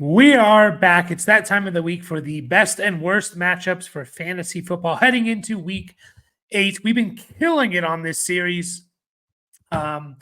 We are back. It's that time of the week for the best and worst matchups for fantasy football heading into week 8. We've been killing it on this series. And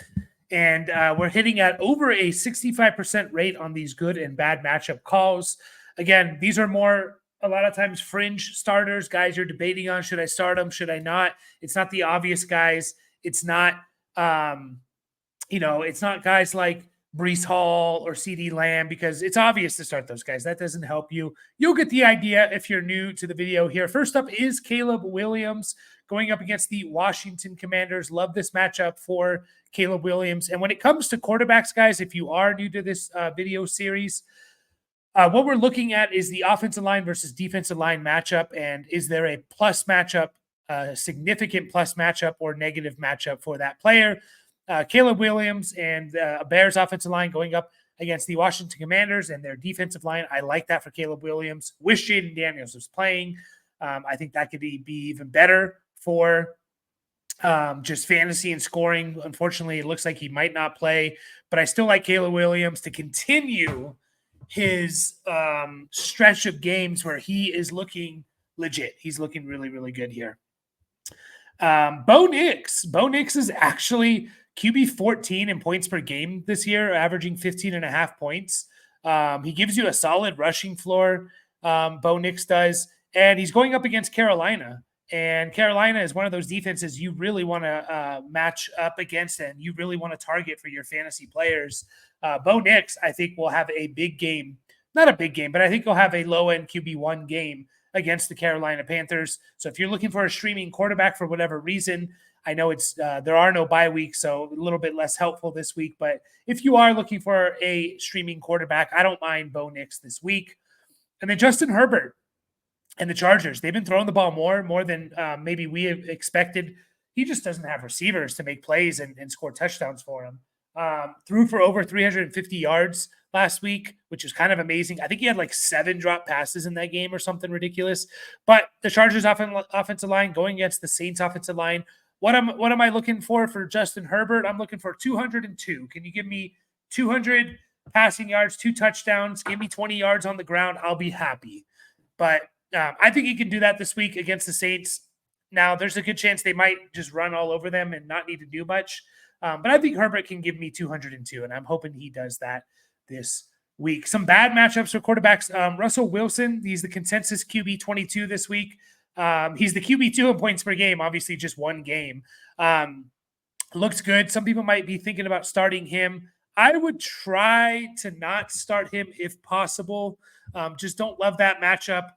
we're hitting at over a 65% rate on these good and bad matchup calls. Again, these are more, a lot of times, fringe starters, guys you're debating on. Should I start them? Should I not? It's not the obvious guys. It's not, it's not guys like Brees Hall or CD Lamb, because it's obvious to start those guys. That doesn't help you. You'll get the idea if you're new to the video here. First up is Caleb Williams going up against the Washington Commanders. Love this matchup for Caleb Williams. And when it comes to quarterbacks, guys, if you are new to this video series, what we're looking at is the offensive line versus defensive line matchup. And is there a plus matchup, significant plus matchup, or negative matchup for that player? Caleb Williams and Bears offensive line going up against the Washington Commanders and their defensive line. I like that for Caleb Williams. Wish Jaden Daniels was playing. I think that could be even better for just fantasy and scoring. Unfortunately, it looks like he might not play, but I still like Caleb Williams to continue his stretch of games where he is looking legit. He's looking really, really good here. Bo Nix. Bo Nix is actually QB 14 in points per game this year, averaging 15.5 points. He gives you a solid rushing floor, Bo Nix does, and he's going up against Carolina. And Carolina is one of those defenses you really want to match up against, and you really want to target for your fantasy players. Bo Nix, I think, will have a big game. Not a big game, but I think he'll have a low-end QB1 game against the Carolina Panthers. So if you're looking for a streaming quarterback for whatever reason, I know it's there are no bye weeks, so a little bit less helpful this week. But if you are looking for a streaming quarterback, I don't mind Bo Nix this week. And then Justin Herbert and the Chargers. They've been throwing the ball more than maybe we have expected. He just doesn't have receivers to make plays and score touchdowns for him. Threw for over 350 yards last week, which is kind of amazing. I think he had like 7 drop passes in that game or something ridiculous. But the Chargers offensive line going against the Saints offensive line. What am I looking for Justin Herbert? I'm looking for 202. Can you give me 200 passing yards, 2 touchdowns? Give me 20 yards on the ground. I'll be happy. But I think he can do that this week against the Saints. Now, there's a good chance they might just run all over them and not need to do much. But I think Herbert can give me 202, and I'm hoping he does that this week. Some bad matchups for quarterbacks. Russell Wilson, he's the consensus QB 22 this week. He's the QB2 in points per game, obviously just one game. Looks good. Some people might be thinking about starting him. I would try to not start him if possible. Just don't love that matchup.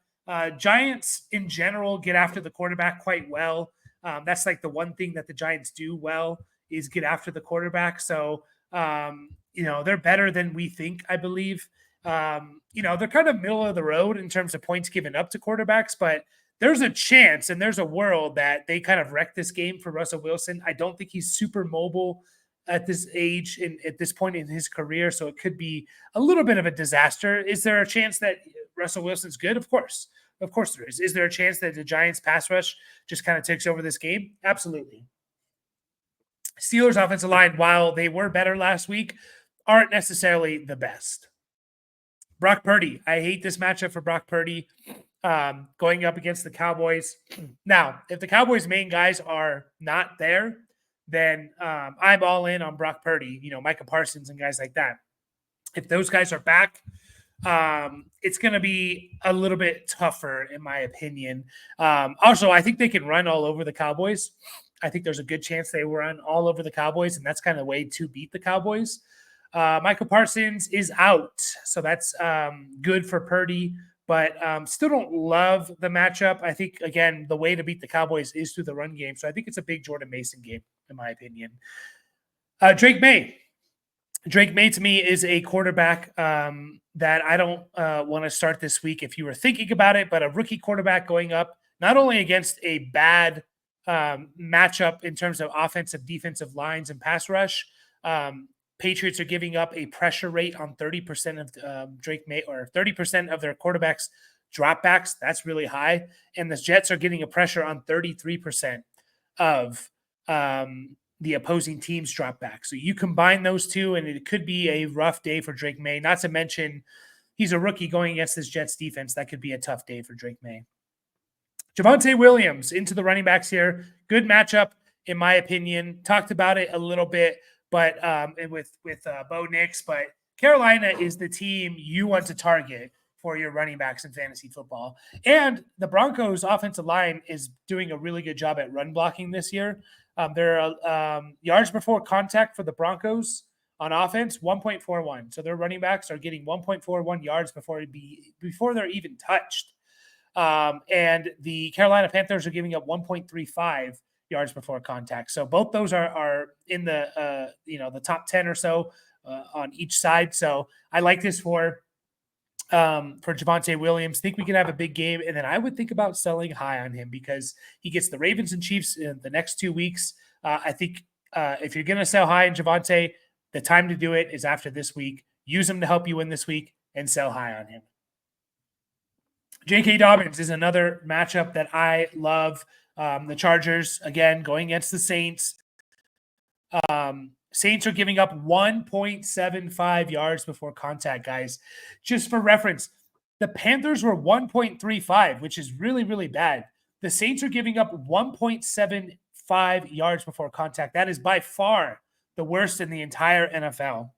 Giants in general get after the quarterback quite well. That's like the one thing that the Giants do well is get after the quarterback. So, they're better than we think, I believe. They're kind of middle of the road in terms of points given up to quarterbacks, but there's a chance and there's a world that they kind of wreck this game for Russell Wilson. I don't think he's super mobile at this age and at this point in his career, so it could be a little bit of a disaster. Is there a chance that Russell Wilson's good? Of course there is. Is there a chance that the Giants pass rush just kind of takes over this game? Absolutely. Steelers offensive line, while they were better last week, aren't necessarily the best. Brock Purdy. I hate this matchup for Brock Purdy going up against the Cowboys. Now, if the Cowboys' main guys are not there, then I'm all in on Brock Purdy, Micah Parsons and guys like that. If those guys are back, it's going to be a little bit tougher, in my opinion. Also, I think they can run all over the Cowboys. I think there's a good chance they will run all over the Cowboys, and that's kind of the way to beat the Cowboys. Micah Parsons is out, so that's good for Purdy, but still don't love the matchup. I think, again, the way to beat the Cowboys is through the run game, so I think it's a big Jordan Mason game, in my opinion. Drake May. Drake May, to me, is a quarterback that I don't want to start this week if you were thinking about it, but a rookie quarterback going up not only against a bad matchup in terms of offensive, defensive lines and pass rush. Patriots are giving up a pressure rate on 30% of Drake May, or 30% of their quarterbacks dropbacks. That's really high. And the Jets are getting a pressure on 33% of the opposing team's dropback. So you combine those two, and it could be a rough day for Drake May. Not to mention, he's a rookie going against this Jets defense. That could be a tough day for Drake May. Javonte Williams into the running backs here. Good matchup, in my opinion. Talked about it a little bit, but with Bo Nix. But Carolina is the team you want to target for your running backs in fantasy football. And the Broncos' offensive line is doing a really good job at run blocking this year. Their yards before contact for the Broncos on offense, 1.41. So their running backs are getting 1.41 yards before they're even touched. And the Carolina Panthers are giving up 1.35 yards before contact. So both those are in the the top 10 or so on each side. So I like this for Javonte Williams. Think we can have a big game, and then I would think about selling high on him because he gets the Ravens and Chiefs in the next 2 weeks. I think if you're going to sell high in Javonte, the time to do it is after this week. Use him to help you win this week and sell high on him. J.K. Dobbins is another matchup that I love. The Chargers, again, going against the Saints. Saints are giving up 1.75 yards before contact, guys. Just for reference, the Panthers were 1.35, which is really, really bad. The Saints are giving up 1.75 yards before contact. That is by far the worst in the entire NFL.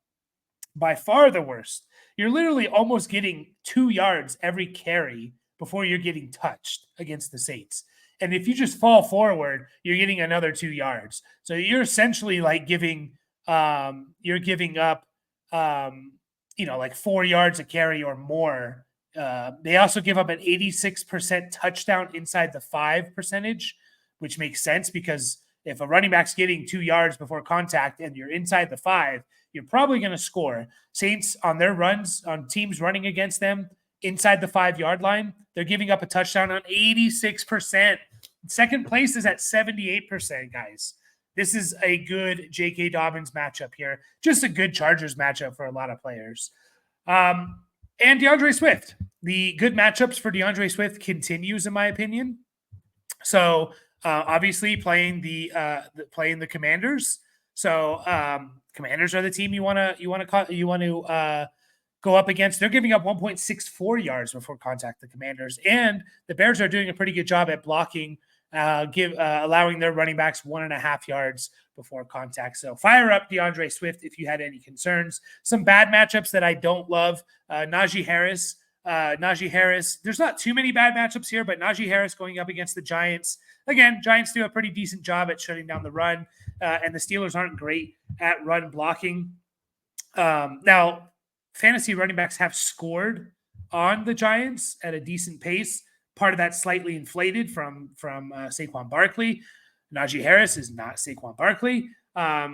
By far the worst. You're literally almost getting 2 yards every carry before you're getting touched against the Saints. And if you just fall forward, you're getting another 2 yards. So you're essentially like giving up, like 4 yards a carry or more. They also give up an 86% touchdown inside the 5 percentage, which makes sense because if a running back's getting 2 yards before contact and you're inside the 5, you're probably going to score. Saints on their runs, on teams running against them inside the 5-yard line, they're giving up a touchdown on 86%. Second place is at 78%, guys. This is a good J.K. Dobbins matchup here. Just a good Chargers matchup for a lot of players. And DeAndre Swift. The good matchups for DeAndre Swift continues, in my opinion. So obviously playing the Commanders. So Commanders are the team you want to go up against. They're giving up 1.64 yards before contact, the Commanders, and the Bears are doing a pretty good job at blocking, allowing their running backs 1.5 yards before contact. So fire up DeAndre Swift if you had any concerns. Some bad matchups that I don't love. Najee Harris. There's not too many bad matchups here, but Najee Harris going up against the Giants. Again, Giants do a pretty decent job at shutting down the run, and the Steelers aren't great at run blocking. Now, fantasy running backs have scored on the Giants at a decent pace. Part of that slightly inflated from Saquon Barkley. Najee Harris is not Saquon Barkley. I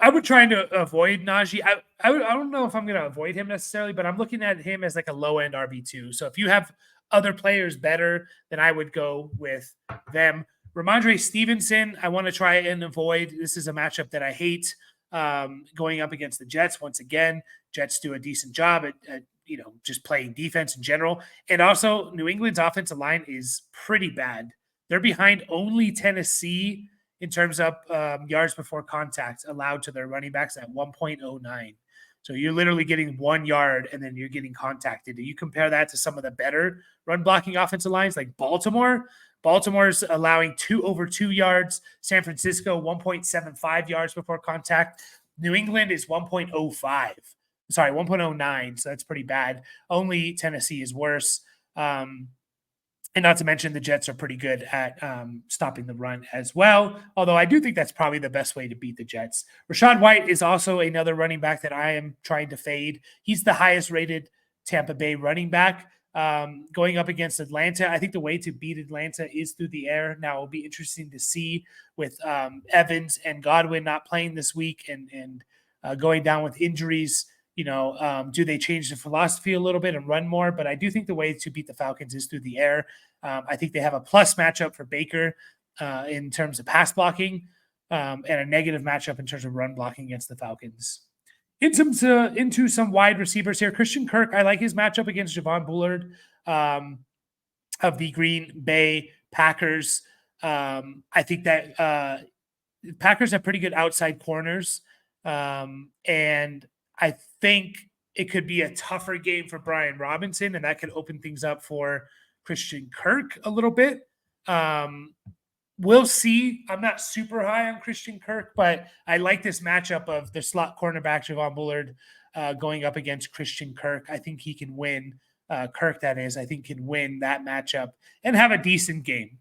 would try to avoid Najee. I don't know if I'm going to avoid him necessarily, but I'm looking at him as like a low-end RB2. So if you have other players better, then I would go with them. Ramondre Stevenson, I want to try and avoid. This is a matchup that I hate. Going up against the Jets. Once again, Jets do a decent job at just playing defense in general. And also, New England's offensive line is pretty bad. They're behind only Tennessee in terms of yards before contact allowed to their running backs at 1.09. So you're literally getting 1 yard and then you're getting contacted. You compare that to some of the better run blocking offensive lines like Baltimore. Baltimore's allowing over 2 yards. San Francisco, 1.75 yards before contact. New England is 1.05. Sorry, 1.09. So that's pretty bad. Only Tennessee is worse. And not to mention the Jets are pretty good at stopping the run as well. Although I do think that's probably the best way to beat the Jets. Rachaad White is also another running back that I am trying to fade. He's the highest rated Tampa Bay running back. Going up against Atlanta, I think the way to beat Atlanta is through the air. Now it'll be interesting to see with Evans and Godwin not playing this week and going down with injuries. Do they change the philosophy a little bit and run more? But I do think the way to beat the Falcons is through the air. I think they have a plus matchup for Baker in terms of pass blocking and a negative matchup in terms of run blocking against the Falcons. Into some wide receivers here. Christian Kirk, I like his matchup against Javon Bullard of the Green Bay Packers. I think that Packers have pretty good outside corners. And I think it could be a tougher game for Brian Robinson, and that could open things up for Christian Kirk a little bit. We'll see. I'm not super high on Christian Kirk, but I like this matchup of the slot cornerback Javon Bullard going up against Christian Kirk. I think he can win. Kirk, that is, I think can win that matchup and have a decent game.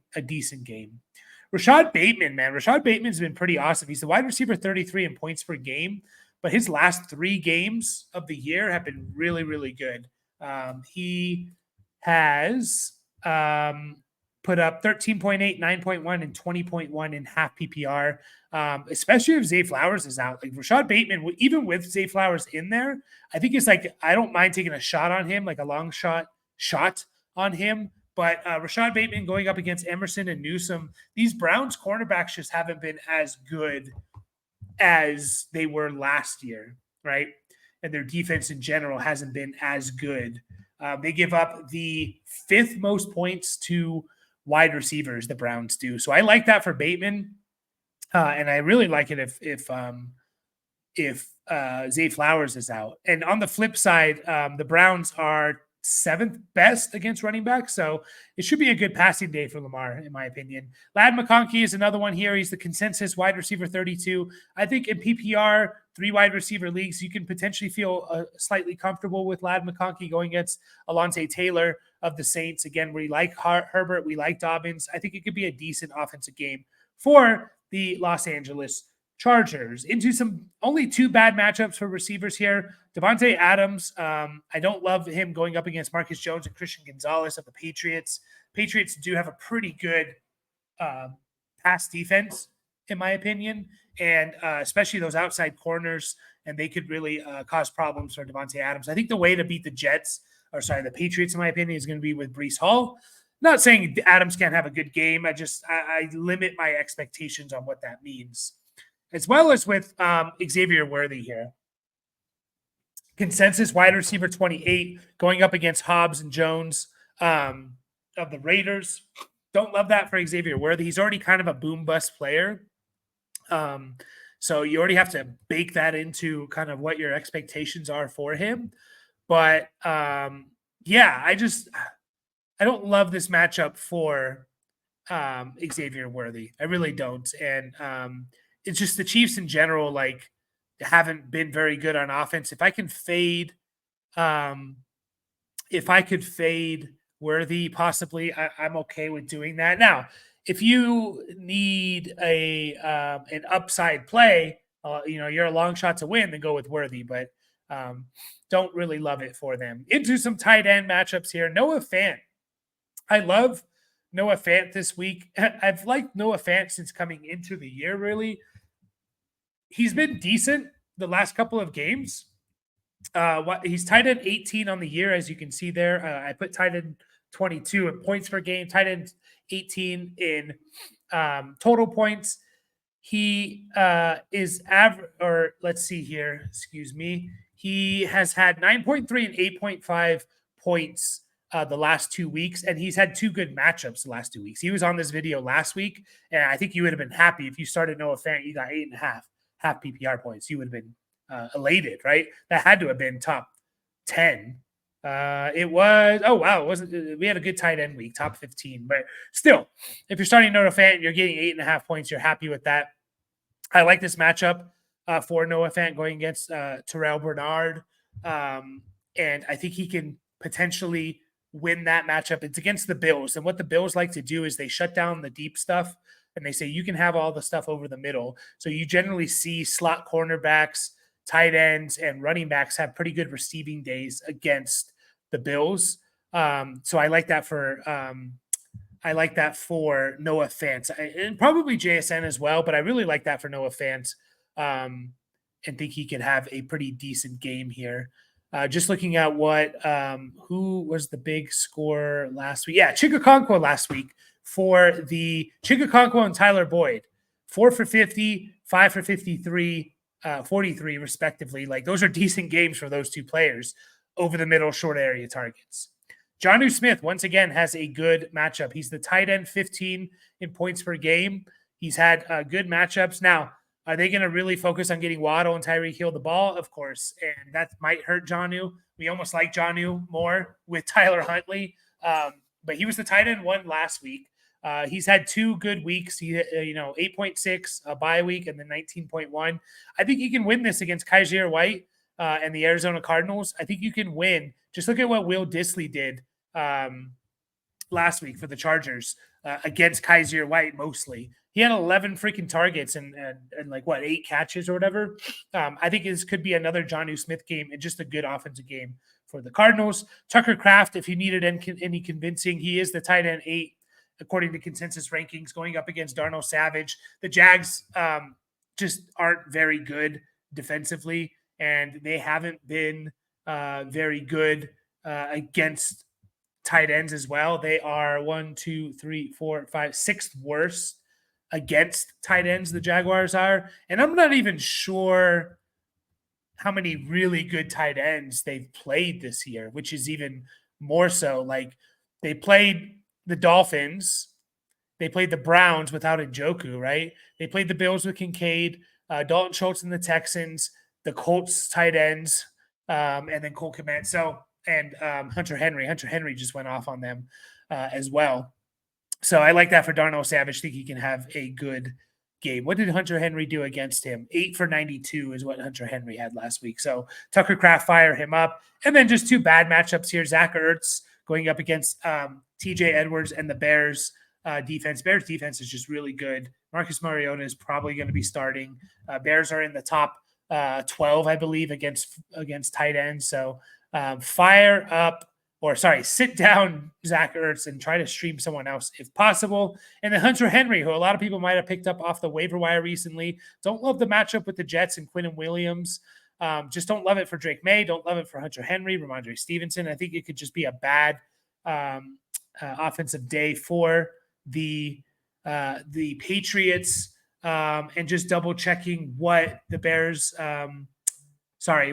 Rashad Bateman, man. Rashad Bateman's been pretty awesome. He's the wide receiver 33 in points per game, but his last 3 games of the year have been really, really good. He has put up 13.8, 9.1, and 20.1 in half PPR, especially if Zay Flowers is out. Like Rashad Bateman, even with Zay Flowers in there, I think it's like I don't mind taking a shot on him, like a long shot on him. But Rashad Bateman going up against Emerson and Newsome, these Browns cornerbacks just haven't been as good as they were last year, right? And their defense in general hasn't been as good. They give up the 5th most points to wide receivers, the Browns do. So I like that for Bateman. And I really like it if Zay Flowers is out. And on the flip side, the Browns are 7th best against running backs. So it should be a good passing day for Lamar, in my opinion. Ladd McConkey is another one here. He's the consensus wide receiver 32. I think in PPR, 3 wide receiver leagues, you can potentially feel slightly comfortable with Ladd McConkey going against Alontae Taylor of the Saints. Again, we like Herbert, we like Dobbins. I think it could be a decent offensive game for the Los Angeles Chargers. Into some only 2 bad matchups for receivers here. Devontae Adams, I don't love him going up against Marcus Jones and Christian Gonzalez of the Patriots. Patriots do have a pretty good pass defense, in my opinion, and especially those outside corners, and they could really cause problems for Devontae Adams. I think the way to beat the Patriots, in my opinion, is going to be with Breece Hall. Not saying Adams can't have a good game. I limit my expectations on what that means. As well as with Xavier Worthy here. Consensus wide receiver 28 going up against Hobbs and Jones of the Raiders. Don't love that for Xavier Worthy. He's already kind of a boom-bust player. So you already have to bake that into kind of what your expectations are for him. But, yeah, I don't love this matchup for Xavier Worthy. I really don't. And it's just the Chiefs in general, like, haven't been very good on offense. If I could fade Worthy, possibly, I'm okay with doing that. Now, if you need an upside play, you're a long shot to win, then go with Worthy. But don't really love it for them. Into some tight end matchups here. Noah Fant. I love Noah Fant this week. I've liked Noah Fant since coming into the year, really. He's been decent the last couple of games. He's tight end 18 on the year, as you can see there. I put tight end 22 in points per game, tight end 18 in total points. He is average, or let's see here, excuse me. He has had 9.3 and 8.5 points the last 2 weeks, and he's had 2 good matchups the last 2 weeks. He was on this video last week, and I think you would have been happy if you started Noah Fant. You got 8.5 half PPR points. You would have been elated, right? That had to have been top 10. It was, oh wow, we had a good tight end week, top 15. But still, if you're starting Noah Fant, you're getting 8.5 points. You're happy with that. I like this matchup for Noah Fant going against Terrell Bernard, and I think he can potentially win that matchup. It's against the Bills, and what the Bills like to do is they shut down the deep stuff, and they say you can have all the stuff over the middle. So you generally see slot cornerbacks, tight ends, and running backs have pretty good receiving days against the Bills. So I like that for Noah Fant, and probably JSN as well. But I really like that for Noah Fant, and think he could have a pretty decent game here. Just looking at who was the big scorer last week? Yeah, Chigakonkwo last week for the Chigakonkwo and Tyler Boyd, 4 for 50, 5 for 53, 43 respectively. Like those are decent games for those 2 players over the middle, short area targets. Jonnu Smith once again has a good matchup. He's the tight end 15 in points per game. He's had good matchups. Now, Are they going to really focus on getting Waddle and Tyreek Hill the ball? Of course. And that might hurt Jonnu. We almost like Jonnu more with Tyler Huntley. But he was the tight end one last week. He's had 2 good weeks. He, 8.6 a bye week and then 19.1. I think he can win this against Kaiser White and the Arizona Cardinals. I think you can win. Just look at what Will Dissly did last week for the Chargers against Kaiser White mostly. He had 11 freaking targets and like 8 catches or whatever. I think this could be another Jonnu Smith game and just a good offensive game for the Cardinals. Tucker Kraft, if you needed any convincing, he is the tight end 8 according to consensus rankings, going up against Darnell Savage. The Jags just aren't very good defensively, and they haven't been very good against tight ends as well. They are 1, 2, 3, 4, 5, 6th worst against tight ends, the Jaguars are. And I'm not even sure how many really good tight ends they've played this year, which is even more so. Like, they played the Dolphins, they played the Browns without Njoku, right? They played the Bills with Kincaid, Dalton Schultz and the Texans, the Colts tight ends, and then Cole Kmet. And Hunter Henry. Hunter Henry just went off on them as well. So I like that for Darnell Savage. Think he can have a good game. What did Hunter Henry do against him? 8 for 92 is what Hunter Henry had last week. So Tucker Kraft, fire him up. And then just 2 bad matchups here. Zach Ertz going up against TJ Edwards and the Bears defense. Bears defense is just really good. Marcus Mariota is probably going to be starting. Bears are in the top 12, I believe, against tight ends. So sit down Zach Ertz and try to stream someone else if possible. And then Hunter Henry, who a lot of people might have picked up off the waiver wire recently. Don't love the matchup with the Jets and Quinnen Williams. Just don't love it for Drake May. Don't love it for Hunter Henry, Ramondre Stevenson. I think it could just be a bad offensive day for the Patriots. And just double checking what the Bears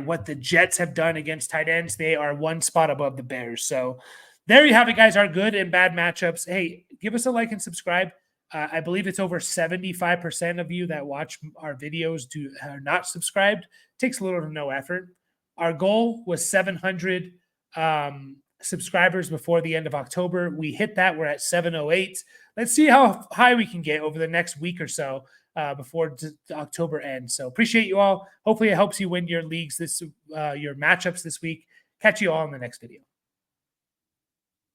what the Jets have done against tight ends. They are 1 spot above the Bears. So there you have it, guys. Our good and bad matchups. Hey, give us a like and subscribe. I believe it's over 75% of you that watch our videos are not subscribed. It takes little to no effort. Our goal was 700 subscribers before the end of October. We hit that. We're at 708. Let's see how high we can get over the next week or so before October ends. So appreciate you all. Hopefully it helps you win your leagues your matchups this week. Catch you all in the next video.